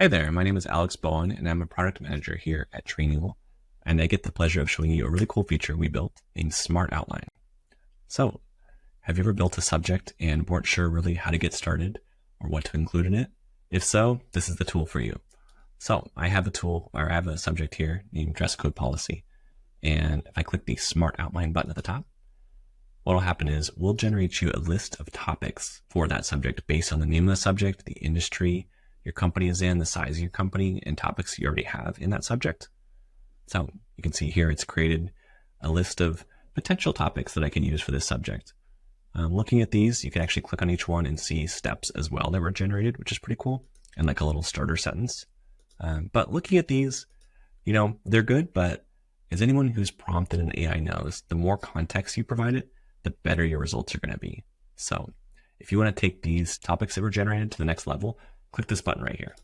Hi there, my name is Alex Bowen, and I'm a product manager here at Trainual, and I get the pleasure of showing you a really cool feature we built named Smart Outline. So, have you ever built a subject and weren't sure really how to get started or what to include in it? If so, this is the tool for you. So, I have a subject here named Dress Code Policy, and if I click the Smart Outline button at the top, what will happen is we'll generate you a list of topics for that subject based on the name of the subject, the industry your company is in, the size of your company, and topics you already have in that subject. So you can see here it's created a list of potential topics that I can use for this subject. Looking at these, you can actually click on each one and see steps as well that were generated, which is pretty cool, and like a little starter sentence. But looking at these, they're good, but as anyone who's prompted an AI knows, the more context you provide it, the better your results are going to be. So if you want to take these topics that were generated to the next level, click this button right here.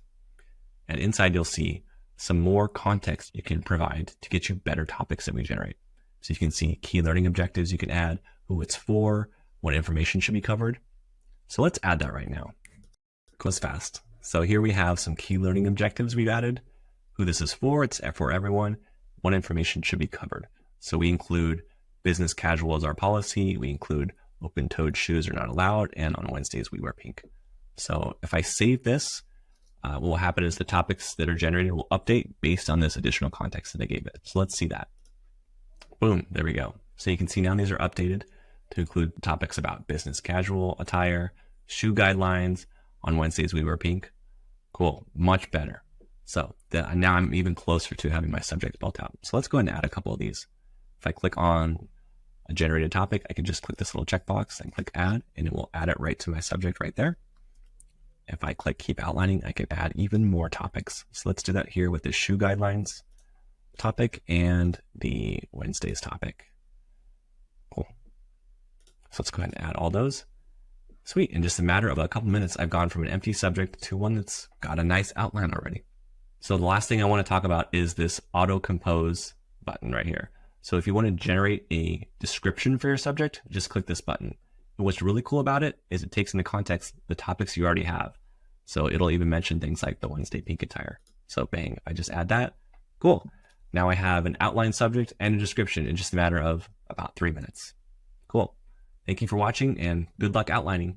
And inside you'll see some more context you can provide to get you better topics that we generate. So you can see key learning objectives you can add, who it's for, what information should be covered. So let's add that right now. Goes fast. So here we have some key learning objectives we've added, who this is for, it's for everyone, what information should be covered. So we include business casual as our policy, we include open-toed shoes are not allowed, and on Wednesdays we wear pink. So if I save this, what will happen is the topics that are generated will update based on this additional context that I gave it. So let's see that. Boom, there we go. So you can see now these are updated to include topics about business casual attire, shoe guidelines, on Wednesdays we wear pink. Cool, much better. So now I'm even closer to having my subject built out. So let's go ahead and add a couple of these. If I click on a generated topic, I can just click this little checkbox and click add, and it will add it right to my subject right there. If I click keep outlining, I can add even more topics. So let's do that here with the shoe guidelines topic and the Wednesdays topic. Cool. So let's go ahead and add all those. Sweet. In just a matter of a couple minutes, I've gone from an empty subject to one that's got a nice outline already. So the last thing I want to talk about is this auto compose button right here. So if you want to generate a description for your subject, just click this button. And what's really cool about it is it takes into context the topics you already have. So it'll even mention things like the Wednesday pink attire. So bang, I just add that. Cool. Now I have an outline subject and a description in just a matter of about 3 minutes. Cool. Thank you for watching and good luck outlining.